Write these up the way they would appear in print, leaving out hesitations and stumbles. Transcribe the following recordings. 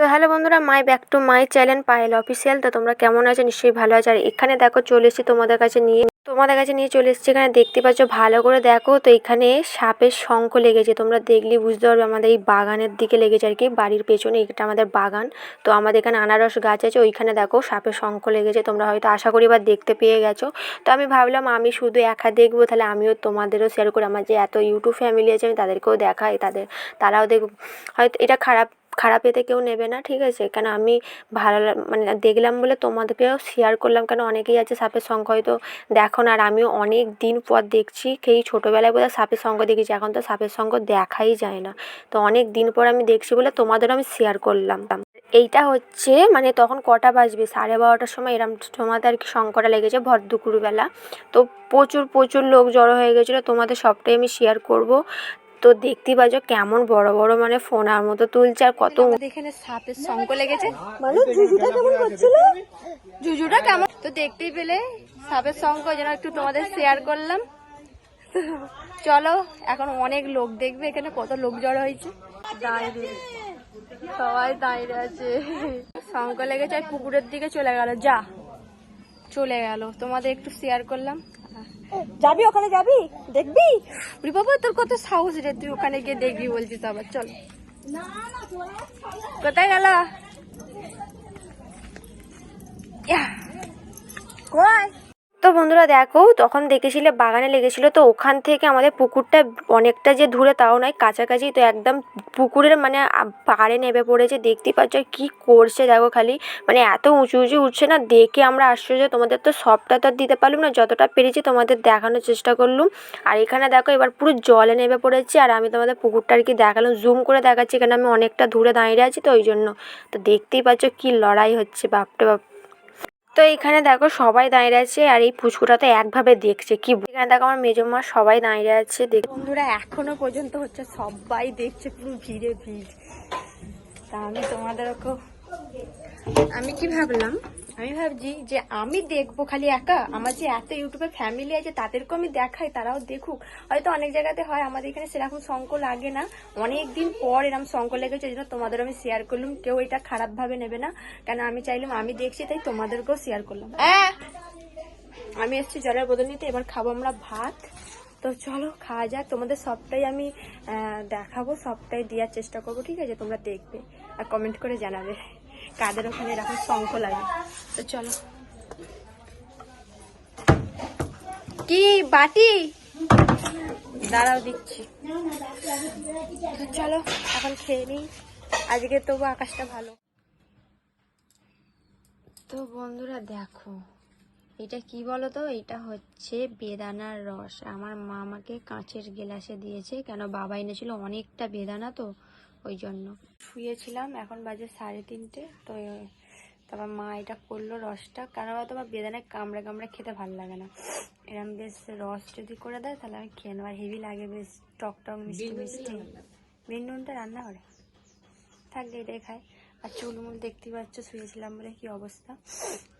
তো হ্যালো বন্ধুরা, মাই back to my channel Payel official. তো তোমরা কেমন আছো? নিশ্চয়ই ভালো আছো। আর এখানে দেখো চলে এসেছি তোমাদের কাছে নিয়ে চলে এসেছি। এখানে দেখতে পাচ্ছ, ভালো করে দেখো। তো এখানে সাপের শঙ্খ লেগেছে, তোমরা দেখলেই বুঝতে পারবে। আমাদের এই বাগানের দিকে লেগেছে আর কি, বাড়ির পেছনে। এটা আমাদের বাগান। তো আমাদের এখানে আনারস গাছ আছে, ওইখানে দেখো সাপের শঙ্খ লেগেছে। তোমরা হয়তো আশা করি এবার দেখতে পেয়ে গেছো। তো আমি ভাবলাম আমি শুধু একা দেখবো, তাহলে আমিও তোমাদেরও শেয়ার করি। আমার যে এত ইউটিউব ফ্যামিলি আছে, আমি তাদেরকেও দেখাই, তারাও দেখব। হয়তো এটা খারাপ এতে কেউ নেবে না, ঠিক আছে? কেন আমি ভালো মানে দেখলাম বলে তোমাদেরকেও শেয়ার করলাম। কেন অনেকেই আছে সাপের শঙ্খ হয়তো দেখো না, আর আমিও অনেক দিন পর দেখছি। সেই ছোটোবেলায় বোধহয় সাপের শঙ্খ দেখেছি, এখন তো সাপের শঙ্খ দেখাই যায় না। তো অনেক দিন পর আমি দেখছি বলে তোমাদেরও আমি শেয়ার করলাম। এইটা হচ্ছে মানে তখন কটা বাজবে, 12:30টার সময় এরম সময়তে আর কি শঙ্খটা লেগেছে, ভর দুপুরবেলা। তো প্রচুর লোক জড়ো হয়ে গেছিলো। তোমাদের সবটাই আমি শেয়ার করব। তো দেখতেই পাচ্ছ কেমন বড় বড় মানে ফোনার মতো তুলছে, আর কত এখানে সাপের শঙ্খ লেগেছে। মানে জুজুটা কেমন করছিল, জুজুটা কেমন তো দেখতেই পেলে। সাপের শঙ্খ যেন একটু তোমাদের শেয়ার করলাম। চলো, এখন অনেক লোক দেখবে, এখানে কত লোক জড়ো হয়েছে। দাঁড়িয়ে সবাই দাঁড়িয়ে আছে, শঙ্খ লেগেছে। আর পুকুরের দিকে চলে গেল। তোমাদের একটু শেয়ার করলাম। যাবি ওখানে, যাবি দেখবি? বাবা তোর কত সাহস রে, তুই ওখানে গিয়ে দেখবি বলছিস আবার। চল, কোথায় গেল? তো বন্ধুরা দেখো, তখন দেখেছিলে বাগানে লেগেছিল। তো ওখান থেকে আমাদের পুকুরটা অনেকটা যে দূরে তাও নয়, কাছাকাছি। তো একদম পুকুরের মানে পাড়ে নেমে পড়েছে। দেখতেই পাচ্ছ কি করছে দেখো, খালি মানে এত উঁচু উঠছে না, দেখে আমরা আশ্চর্য। তোমাদের তো সবটা তো দিতে পারলাম না, যতটা পেরেছি তোমাদের দেখানোর চেষ্টা করলাম। আর এখানে দেখো এবার পুরো জলে নেমে পড়েছি। আর আমি তোমাদের পুকুরটা আর কি দেখালাম, জুম করে দেখাচ্ছি, এখানে আমি অনেকটা দূরে দাঁড়িয়ে আছি, তো ওই জন্য। তো দেখতেই পাচ্ছ কি লড়াই হচ্ছে, বাপরে বাপ। তো এইখানে দেখো সবাই দাঁড়িয়ে আছে, আর এই পুচকুটা তো একভাবে দেখছে কি। এখানে দেখো আমার মেজমা সবাই দাঁড়িয়ে আছে। বন্ধুরা এখনো পর্যন্ত হচ্ছে, সবাই দেখছে, পুরো ভিড়। তা আমি কি ভাবলাম, আমি ভাবছি যে আমি দেখবো খালি একা, আমার যে এত ইউটিউবে ফ্যামিলি আছে তাদেরকেও আমি দেখাই, তারাও দেখুক। হয়তো অনেক জায়গাতে হয়, আমাদের এখানে সেরকম শঙ্খ লাগে না। অনেক দিন পর এরকম শঙ্খ লেগেছে, এই জন্য তোমাদের আমি শেয়ার করলাম। কেউ এটা খারাপ ভাবে নেবে না, কেন আমি চাইলাম আমি দেখছি, তাই তোমাদেরকেও শেয়ার করলাম। আমি এসছি জলের বোতল নিতে, এবার খাবো আমরা ভাত। তো চলো খাওয়া যাক। তোমাদের সবটাই আমি দেখাবো, সবটাই দেওয়ার চেষ্টা করবো, ঠিক আছে? তোমরা দেখবে আর কমেন্ট করে জানাবে কাদের ওখানে এরকম শঙ্খ লাগে। তো চলো, কি বাটি দাঁড়াও দিচ্ছি। তো চলো এখন খেয়ে নিই, আজকে তবু আকাশটা ভালো। তো বন্ধুরা দেখো, এটা কি বলো তো, এটা হচ্ছে বেদানার রস। আমার মা আমাকে কাঁচের গ্লাসে দিয়েছে, কেন বাবা এনেছিল অনেকটা বেদানা, তো ওই জন্য। শুয়েছিলাম, এখন বাজে 3:30। তো তারপর মা এটা করলো রসটা, কারণ তোমার বেদানায় কামড়ে খেতে ভালো লাগে না। এরকম বেশ রস যদি করে দেয় তাহলে আমি খেয়ে নেবো। হেভি লাগে, বেশ টক মিষ্টি। বেনুনটা রান্না করে থাকলে এটাই খাই। আর চুলমুল দেখতেই পাচ্ছ, শুয়েছিলাম বলে কি অবস্থা।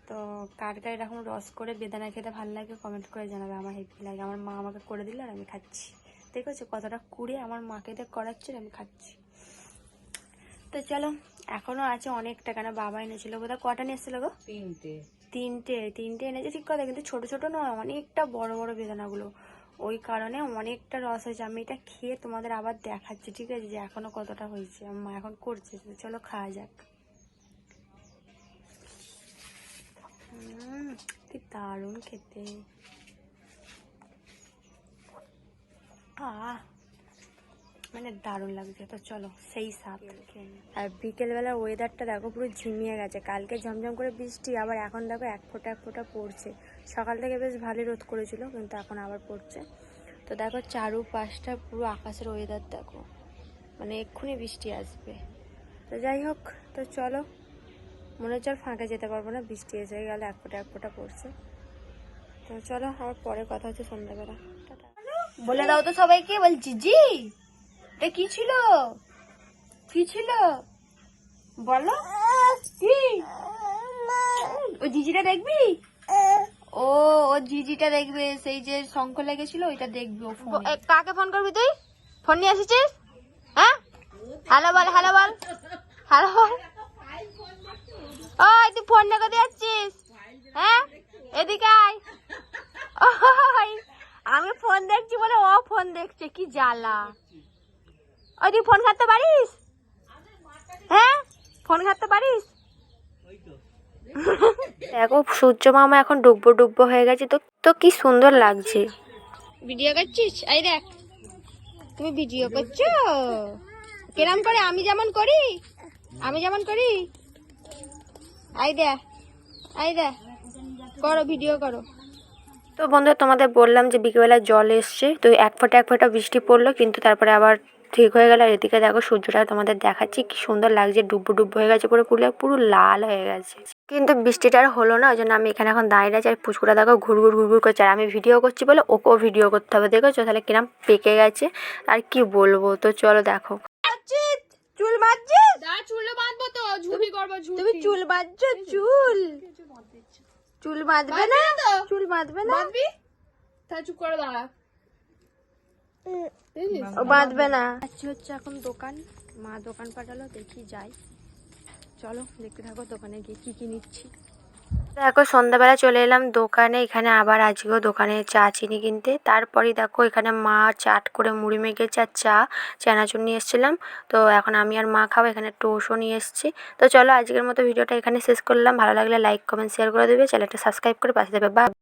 তো কার এরকম রস করে বেদানা খেতে ভালো লাগে কমেন্ট করে জানাবে। আমার হেভি লাগে, আমার মা আমাকে করে দিল আর আমি খাচ্ছি। দেখেছো কতটা কুড়ে আমার মাকে দিয়ে করাচ্ছে, আমি খাচ্ছি। তো চলো, এখনো আছে অনেকটা, কেন বাবা এনেছিল বোধহয়। কটা নিয়ে এসেছিল গো? তিনটে এনেছে, ঠিক কথা, কিন্তু ছোট ছোট নয়, অনেকটা বড় বড় বেদানাগুলো। ওই কারণে অনেকটা রস হয়েছে। আমি এটা খেয়ে তোমাদের আবার দেখাচ্ছি, ঠিক আছে, যে এখনো কতটা হয়েছে। আমার মা এখন করছে। চলো খাওয়া যাক। কি দারুণ খেতে, মানে দারুণ লাগছে। তো চলো সেই সাপ। আর বিকেলবেলার ওয়েদারটা দেখো, পুরো ঝিমিয়ে গেছে। কালকে ঝমঝম করে বৃষ্টি, আবার এখন দেখো এক ফোঁটা পড়ছে। সকাল থেকে বেশ ভালোই রোদ করেছিল, কিন্তু এখন আবার পড়ছে। তো দেখো চারুপাশটা পুরো আকাশের ওয়েদার দেখো, মানে এক্ষুনি বৃষ্টি আসবে। তো যাই হোক, তো চলো, মনে হচ্ছে আর ফাঁকে যেতে পারবো না, বৃষ্টি এসে গেলে এক ফোঁটা পড়ছে। তো চলো, আবার পরে কথা হচ্ছে সন্ধ্যাবেলা। বলে দাও তো সবাইকে, বলছি জি এটা কি ছিল বলো। কি ও জিজিটা দেখবি? ও জিজিটা দেখবে, সেই যে শঙ্খ লেগেছিল ওইটা দেখবি। কাকে ফোন করবি তুই? ফোন নিয়ে এসেছিস? হ্যাঁ, হ্যালো বল। ওই তুই ফোন দেখে যাচ্ছিস? হ্যাঁ, এদিকে আয়। ওই আমি ফোন দেখছি বলে ও ফোন দেখছে, কি জ্বালা। ওই তুই ফোন ঘাটতে পারিস? হ্যাঁ, ফোন ঘাটতে পারিস? দেখো সূর্য মামা এখন ডুববো ডুববো হয়ে গেছে, তো তো কি সুন্দর লাগছে। ভিডিও করছিস? এই দেখ, তুমি ভিডিও করছো কেরাম করে, আমি যেমন করি, আমি যেমন করি। আই দে, আই দে, করো, ভিডিও করো। তো বন্ধু তোমাদের বললাম যে বিকেলবেলা জল এসছে, তো এক ফোঁটা বৃষ্টি পড়লো, কিন্তু তারপরে আবার ঠিক হয়ে গেল। আর এদিকে দেখো সূর্যটা তোমাদের দেখাচ্ছি, কি সুন্দর লাগছে, ডুববো ডুববো হয়ে গেছে পুরো, পুরো পুরো লাল হয়ে গেছে। কিন্তু বৃষ্টিটা আর হলো না, ওই জন্য আমি এখানে এখন দাঁড়িয়ে আছি। আর পুচকুটা দেখো ঘুরঘুর ঘুরঘুর করছে, আর আমি ভিডিও করছি বলে ওকেও ভিডিও করতে হবে। দেখেছো তাহলে কিরম পেকে গেছে, আর কি বলবো। তো চলো দেখো। চুল বাঁধছিস? না, চুল বাঁধবো তো, ঝুটি করবো। তুমি চুল বাঁধছো? চুল বাঁধবে না? চুল বাঁধবে না? বাঁধবি? তাহলে চুপ করে দাঁড়া। ও বাঁধবে না। হচ্ছে এখন দোকান, মা দোকান পাঠালো, দেখি যাই। চলো দেখতে থাকো দোকানে গিয়ে কি কি নিচ্ছি। দেখো সন্ধ্যাবেলা চলে এলাম দোকানে, এখানে আবার আজকেও দোকানে চা চিনি কিনতে। তারপরে দেখো এখানে মা চাট করে মুড়ি মেখেছে আর চানাচুর নিয়ে এসেছিলাম। তো এখন আমি আর মা খাবো, এখানে টোস্টও নিয়ে এসেছি। তো চলো আজকের মতো ভিডিওটা এখানে শেষ করলাম। ভালো লাগলে লাইক কমেন্ট শেয়ার করে দেবে, চ্যানেলটা সাবস্ক্রাইব করে পাশে দেবে। বা